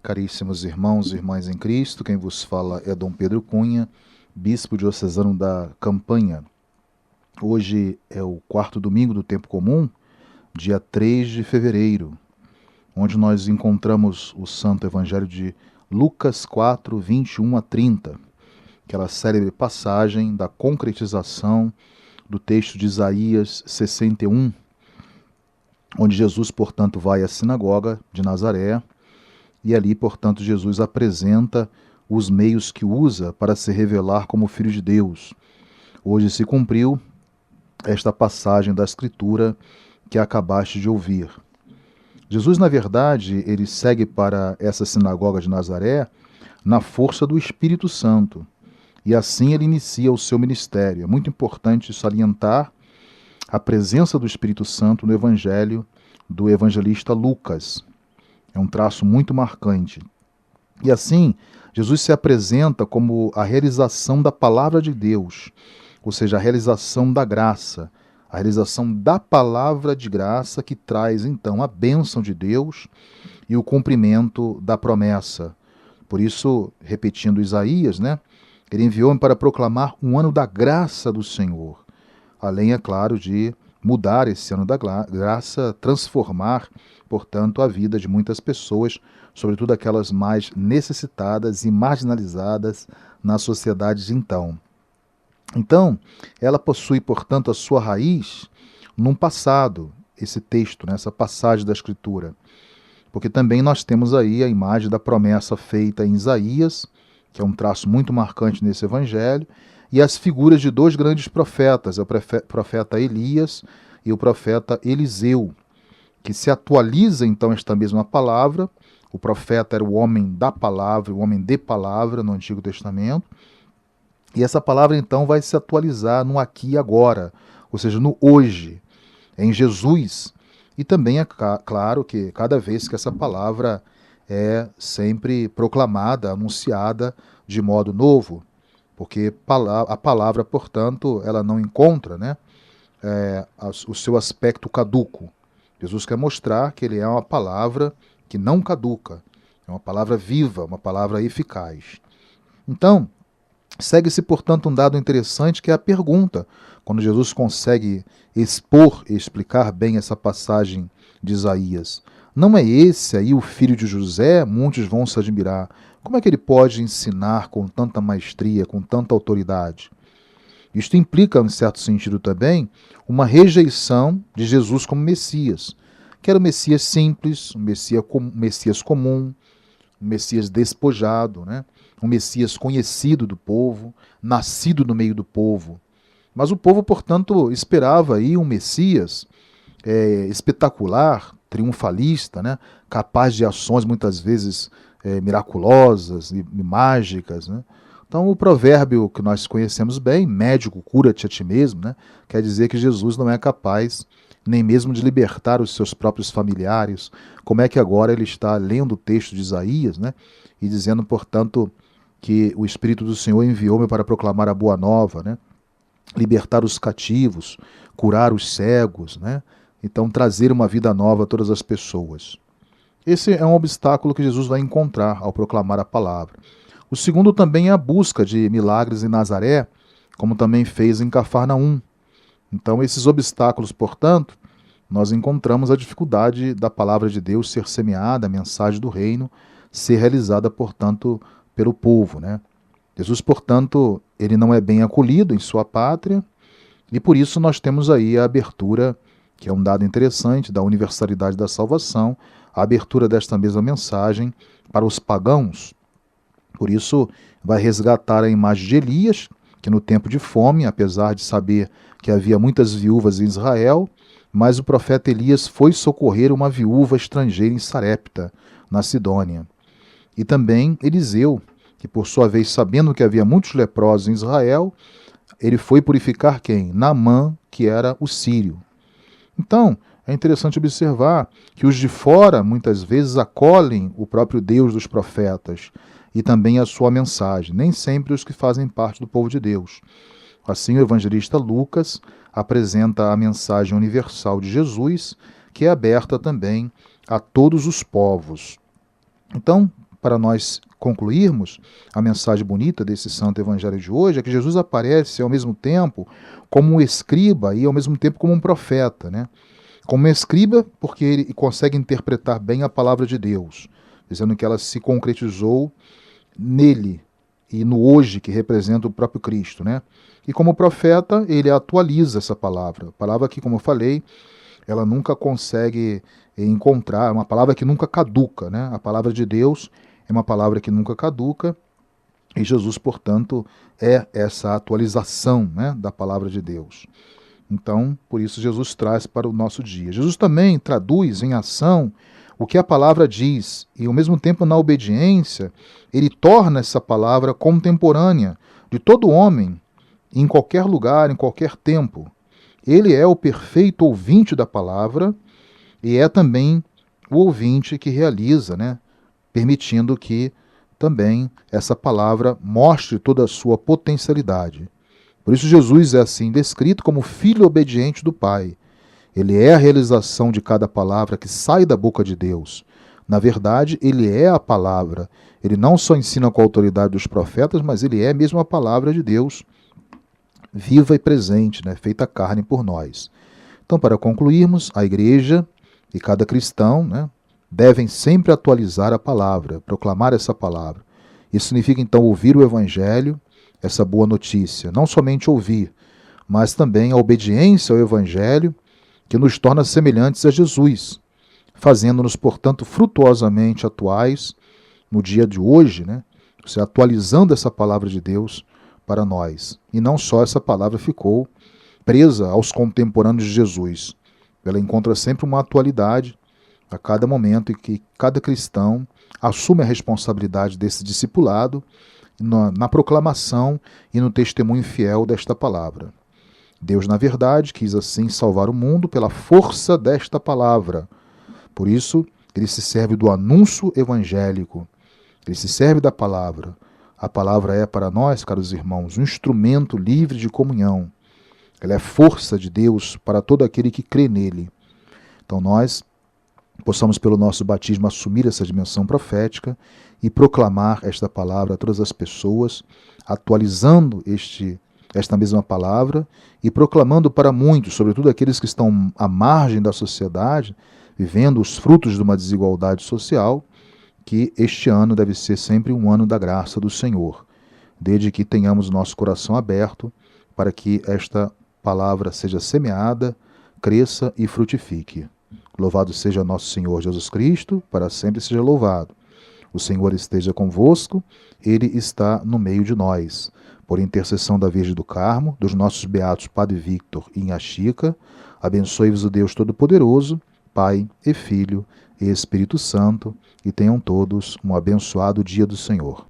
Caríssimos irmãos e irmãs em Cristo, quem vos fala é Dom Pedro Cunha, bispo diocesano da Campanha. Hoje é o quarto domingo do tempo comum, dia 3 de fevereiro, onde nós encontramos o Santo Evangelho de Lucas 4, 21 a 30, aquela célebre passagem da concretização do texto de Isaías 61, onde Jesus, portanto, vai à sinagoga de Nazaré, e ali, portanto, Jesus apresenta os meios que usa para se revelar como Filho de Deus. Hoje se cumpriu esta passagem da Escritura que acabaste de ouvir. Jesus, na verdade, ele segue para essa sinagoga de Nazaré na força do Espírito Santo. E assim ele inicia o seu ministério. É muito importante salientar a presença do Espírito Santo no Evangelho do evangelista Lucas. É um traço muito marcante. E assim, Jesus se apresenta como a realização da palavra de Deus, ou seja, a realização da graça, a realização da palavra de graça que traz, então, a bênção de Deus e o cumprimento da promessa. Por isso, repetindo Isaías, ele enviou-me para proclamar um ano da graça do Senhor, além, é claro, de mudar esse ano da graça, transformar, portanto, a vida de muitas pessoas, sobretudo aquelas mais necessitadas e marginalizadas na sociedade de então. Então, ela possui, portanto, a sua raiz num passado, esse texto, essa passagem da Escritura. Porque também nós temos aí a imagem da promessa feita em Isaías, que é um traço muito marcante nesse evangelho, e as figuras de dois grandes profetas, o profeta Elias e o profeta Eliseu, que se atualiza então esta mesma palavra. O profeta era o homem da palavra, o homem de palavra no Antigo Testamento, e essa palavra então vai se atualizar no aqui e agora, ou seja, no hoje, em Jesus. E também é claro que cada vez que essa palavra é sempre proclamada, anunciada de modo novo, porque a palavra, portanto, ela não encontra o seu aspecto caduco. Jesus quer mostrar que ele é uma palavra que não caduca, é uma palavra viva, uma palavra eficaz. Então, segue-se, portanto, um dado interessante que é a pergunta. Quando Jesus consegue expor e explicar bem essa passagem de Isaías, não é esse aí o filho de José? Muitos vão se admirar. Como é que ele pode ensinar com tanta maestria, com tanta autoridade? Isto implica, em certo sentido também, uma rejeição de Jesus como Messias, que era um Messias simples, um Messias comum, um Messias despojado, um Messias conhecido do povo, nascido no meio do povo. Mas o povo, portanto, esperava aí um Messias espetacular, triunfalista, capaz de ações muitas vezes miraculosas e mágicas. Então o provérbio que nós conhecemos bem, médico, cura-te a ti mesmo, quer dizer que Jesus não é capaz nem mesmo de libertar os seus próprios familiares. Como é que agora ele está lendo o texto de Isaías, e dizendo, portanto, que o Espírito do Senhor enviou-me para proclamar a boa nova, libertar os cativos, curar os cegos, então trazer uma vida nova a todas as pessoas. Esse é um obstáculo que Jesus vai encontrar ao proclamar a palavra. O segundo também é a busca de milagres em Nazaré, como também fez em Cafarnaum. Então, esses obstáculos, portanto, nós encontramos a dificuldade da palavra de Deus ser semeada, a mensagem do reino ser realizada, portanto, pelo povo. Jesus, portanto, ele não é bem acolhido em sua pátria, e por isso nós temos aí a abertura, que é um dado interessante, da universalidade da salvação, a abertura desta mesma mensagem para os pagãos. Por isso, vai resgatar a imagem de Elias, que no tempo de fome, apesar de saber que havia muitas viúvas em Israel, mas o profeta Elias foi socorrer uma viúva estrangeira em Sarepta, na Sidônia. E também Eliseu, que por sua vez, sabendo que havia muitos leprosos em Israel, ele foi purificar quem? Naamã, que era o sírio. Então, é interessante observar que os de fora, muitas vezes, acolhem o próprio Deus dos profetas e também a sua mensagem, nem sempre os que fazem parte do povo de Deus. Assim, o evangelista Lucas apresenta a mensagem universal de Jesus, que é aberta também a todos os povos. Então, para nós concluirmos a mensagem bonita desse santo evangelho de hoje, é que Jesus aparece ao mesmo tempo como um escriba e ao mesmo tempo como um profeta, né? Como um escriba, porque ele consegue interpretar bem a palavra de Deus, dizendo que ela se concretizou nele e no hoje, que representa o próprio Cristo, né? E como profeta, ele atualiza essa palavra. A palavra que, como eu falei, ela nunca consegue encontrar, é uma palavra que nunca caduca, né? A palavra de Deus é uma palavra que nunca caduca, e Jesus, portanto, é essa atualização, né, da palavra de Deus. Então, por isso Jesus traz para o nosso dia. Jesus também traduz em ação o que a palavra diz, e ao mesmo tempo na obediência, ele torna essa palavra contemporânea de todo homem, em qualquer lugar, em qualquer tempo. Ele é o perfeito ouvinte da palavra e é também o ouvinte que realiza, né, permitindo que também essa palavra mostre toda a sua potencialidade. Por isso Jesus é assim descrito como filho obediente do Pai. Ele é a realização de cada palavra que sai da boca de Deus. Na verdade, ele é a palavra. Ele não só ensina com a autoridade dos profetas, mas ele é mesmo a palavra de Deus, viva e presente, né, feita carne por nós. Então, para concluirmos, a igreja e cada cristão, né, devem sempre atualizar a palavra, proclamar essa palavra. Isso significa, então, ouvir o Evangelho, essa boa notícia. Não somente ouvir, mas também a obediência ao Evangelho, que nos torna semelhantes a Jesus, fazendo-nos, portanto, frutuosamente atuais no dia de hoje, né? Você atualizando essa palavra de Deus para nós. E não só essa palavra ficou presa aos contemporâneos de Jesus. Ela encontra sempre uma atualidade a cada momento em que cada cristão assume a responsabilidade desse discipulado na proclamação e no testemunho fiel desta palavra. Deus, na verdade, quis assim salvar o mundo pela força desta palavra. Por isso, ele se serve do anúncio evangélico. Ele se serve da palavra. A palavra é para nós, caros irmãos, um instrumento livre de comunhão. Ela é força de Deus para todo aquele que crê nele. Então nós possamos, pelo nosso batismo, assumir essa dimensão profética e proclamar esta palavra a todas as pessoas, atualizando esta mesma palavra e proclamando para muitos, sobretudo aqueles que estão à margem da sociedade, vivendo os frutos de uma desigualdade social, que este ano deve ser sempre um ano da graça do Senhor, desde que tenhamos nosso coração aberto para que esta palavra seja semeada, cresça e frutifique. Louvado seja nosso Senhor Jesus Cristo, para sempre seja louvado. O Senhor esteja convosco, Ele está no meio de nós. Por intercessão da Virgem do Carmo, dos nossos beatos Padre Victor e Inha Chica, abençoe-vos o Deus Todo-Poderoso, Pai e Filho e Espírito Santo, e tenham todos um abençoado dia do Senhor.